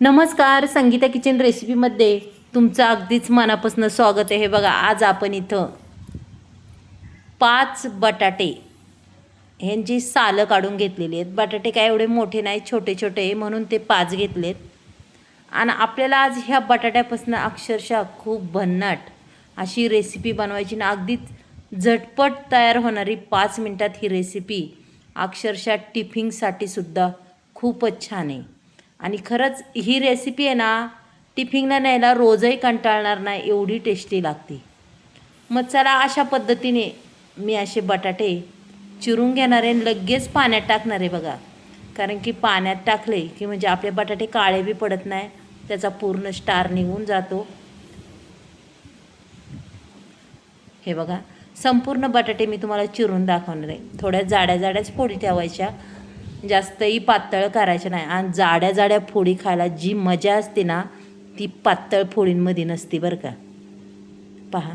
नमस्कार, संगीता किचन रेसिपीमध्ये तुमचं अगदीच मनापासून स्वागत आहे. हे बघा, आज आपण इथं 5 बटाटे ह्यांची सालं काढून घेतलेली आहेत. बटाटे काय एवढे मोठे नाही, छोटे छोटे आहे, म्हणून ते 5 घेतलेत. आणि आपल्याला आज ह्या बटाट्यापासून अक्षरशः खूप भन्नाट अशी रेसिपी बनवायची ना, अगदीच झटपट तयार होणारी 5 मिनिटात ही रेसिपी अक्षरशः टिफिनसाठी सुद्धा खूपच छान आहे. आणि खरंच ही रेसिपी आहे ना, टिफिनला न्यायला रोजही कंटाळणार नाही, एवढी टेस्टी लागते. मग चला, अशा पद्धतीने मी असे बटाटे चिरून घेणार आहे, लगेच पाण्यात टाकणार आहे बघा. कारण की पाण्यात टाकले की म्हणजे आपले बटाटे काळे बी पडत नाही, त्याचा पूर्ण स्टार निघून जातो. हे बघा, संपूर्ण बटाटे मी तुम्हाला चिरून दाखवणार आहे. थोड्या जाड्या जाड्याच फोडी ठेवायच्या, जास्तही पातळ करायच्या नाही. आणि जाड्या जाड्या फोडी खायला जी मजा असते ना, ती पातळ फोडींमध्ये नसते बरं का. पहा,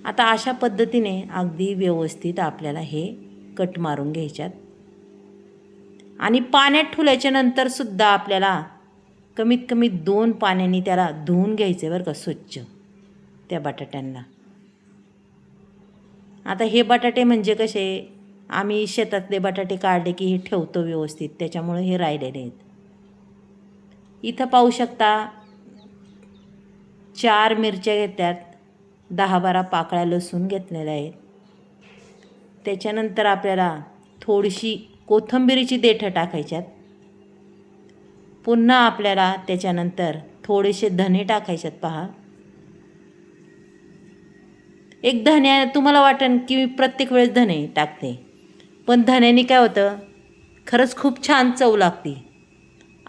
आता अशा पद्धतीने अगदी व्यवस्थित आपल्याला हे कट मारून घ्यायच्यात. आणि पाण्यात ठेवल्याच्या नंतर सुद्धा आपल्याला कमीत कमी 2 पाण्याने त्याला धुवून घ्यायचं बरं का, स्वच्छ त्या बटाट्यांना. आता हे बटाटे म्हणजे कसे, आम्ही शेतातले बटाटे काढले की हे ठेवतो व्यवस्थित, त्याच्यामुळे हे राहिलेले आहेत. इथं पाहू शकता 4 मिरच्या घेतल्यात, 10-12 पाकळ्या लसूण घेतलेल्या आहेत. त्याच्यानंतर आपल्याला थोडीशी कोथिंबीरीची देठं टाकायच्यात. पुन्हा आपल्याला त्याच्यानंतर थोडेसे धने टाकायच्यात. पहा, एक धन्या, तुम्हाला वाटेल की मी प्रत्येक वेळेस धने टाकते, पण धन्याने काय होतं, खरंच खूप छान चव लागते.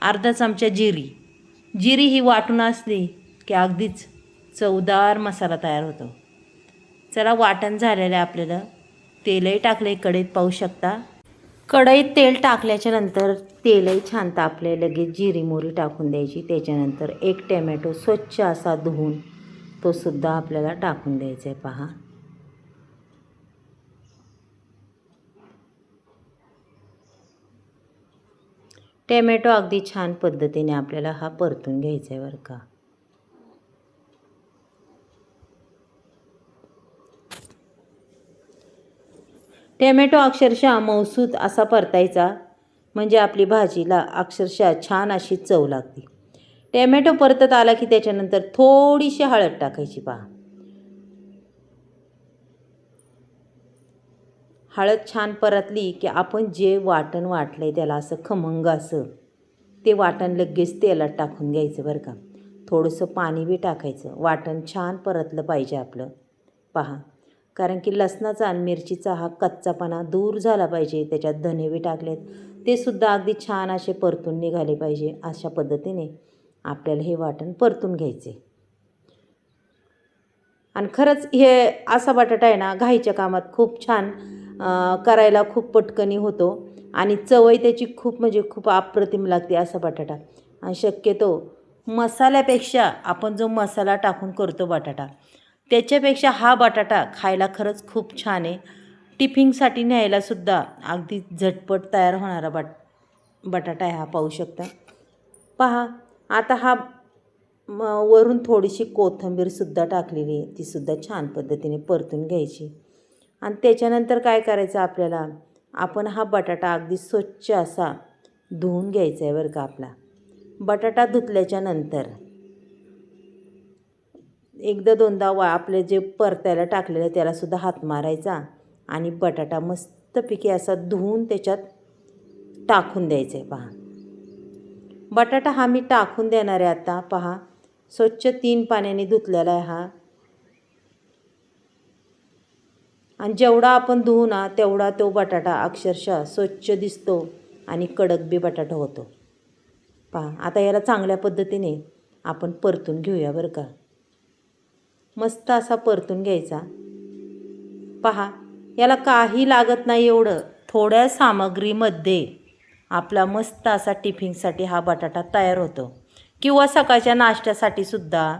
अर्धा चमचा जिरी ही वाटून असली की अगदीच चवदार मसाला तयार होतो. चला, वाटण झालेलं आहे आपल्याला. तेलही टाकले कढईत, पाहू शकता. कढईत तेल टाकल्याच्या नंतर तेलही छान तापले, लगेच जिरी मोहरी टाकून द्यायची. त्याच्यानंतर एक टॅमॅटो स्वच्छ असा धुवून तो सुद्धा आपल्याला टाकून द्यायचा आहे. पहा, टॅमॅटो अगदी छान पद्धतीने आपल्याला हा परतून घ्यायचा आहे बरं का. टॅमॅटो अक्षरशः मऊसूत असा परतायचा, म्हणजे आपली भाजीला अक्षरशः छान अशी चव लागते. टॅमॅटो परतत आला की त्याच्यानंतर थोडीशी हळद टाकायची. पहा, हळद छान परतली की आपण जे वाटण वाटलं आहे त्याला असं खमंग असं ते वाटण लगेच तेलात टाकून घ्यायचं बरं का. थोडंसं पाणी बी टाकायचं. वाटण छान परतलं पाहिजे आपलं. पहा, कारण की लसणाचा आणि मिरचीचा हा कच्चापणा दूर झाला पाहिजे. त्याच्यात धने बी टाकलेत, ते सुद्धा अगदी छान असे परतून निघाले पाहिजे. अशा पद्धतीने आपल्याला हे वाटण परतून घ्यायचे. आणि खरंच हे असा बटाटा आहे ना, घाईच्या कामात खूप छान करायला खूप पटकनी होतो. आणि चवही त्याची खूप म्हणजे खूप अप्रतिम लागते असा बटाटा. आणि शक्यतो मसाल्यापेक्षा आपण जो मसाला टाकून करतो बटाटा, त्याच्यापेक्षा हा बटाटा खायला खरंच खूप छान आहे. टिफिनसाठी न्यायलासुद्धा अगदी झटपट तयार होणारा बटाटा आहे हा, पाहू शकता. पहा, आता हा वरून थोडीशी कोथिंबीरसुद्धा टाकलेली आहे, तीसुद्धा छान पद्धतीने परतून घ्यायची. आणि त्याच्यानंतर काय करायचं आपल्याला, आपण हा बटाटा अगदी स्वच्छ असा धुवून घ्यायचा आहे बरं का. आपला बटाटा धुतल्याच्या नंतर एकदा दोनदा आपले जे परतायला टाकलेलं त्यालासुद्धा हात मारायचा आणि बटाटा मस्तपैकी असा धुवून त्याच्यात टाकून द्यायचा आहे. पहा, बटाटा हा मी टाकून देणार आहे आता. पहा, स्वच्छ 3 पाण्याने धुतलेला आहे हा. आणि जेवढा आपण धुवू ना तेवढा तो बटाटा अक्षरशः स्वच्छ दिसतो आणि कडक बी बटाटा होतो. पहा, आता याला चांगल्या पद्धतीने आपण परतून घेऊया बरं का. मस्त असा परतून घ्यायचा. पहा, याला काही लागत नाही एवढं, थोड्या सामग्रीमध्ये आपला मस्त असा टिफिनसाठी हा बटाटा तयार होतो. किंवा सकाळच्या नाश्त्यासाठी सुद्धा.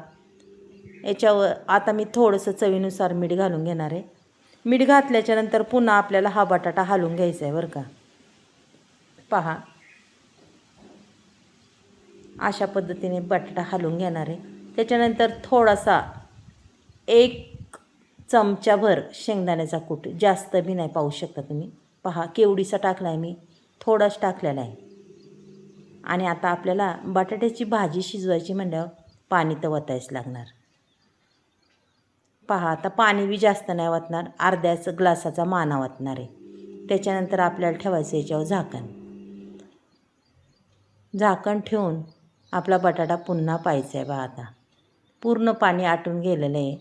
याच्यावर आता मी थोडंसं चवीनुसार मीठ घालून घेणार आहे. मीठ घातल्याच्यानंतर पुन्हा आपल्याला हा बटाटा हलवून घ्यायचा आहे बरं का. पहा, अशा पद्धतीने बटाटा हलवून घेणार आहे. त्याच्यानंतर थोडासा 1 चमचाभर शेंगदाण्याचा कूट, जास्त बी नाही, पाहू शकता तुम्ही. पहा केवढीसा टाकला आहे मी, थोडाच टाकलेला आहे. आणि आता आपल्याला बटाट्याची भाजी शिजवायची म्हणल्यावर पाणी तर वतायच लागणार. पहा आता पाणी बी जास्त नाही वतणार, अर्ध्याच ग्लासाचा माना वतणार आहे. त्याच्यानंतर आपल्याला ठेवायचं याच्यावर झाकण ठेवून आपला बटाटा पुन्हा पाहायचा आहे. पहा आता पूर्ण पाणी आटून गेलेलं आहे.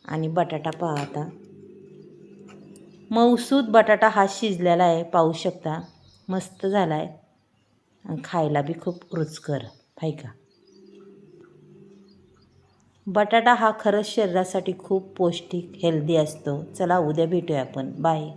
आणि बटाटा पहा आता मऊसूद बटाटा हा शिजलेला आहे, पाहू शकता. मस्त झाला आहे आणि खायला बी खूप रुचकर आहे का. बटाटा हा खरंच शरीरासाठी खूप पौष्टिक हेल्दी असतो. चला उद्या भेटूया आपण. बाय.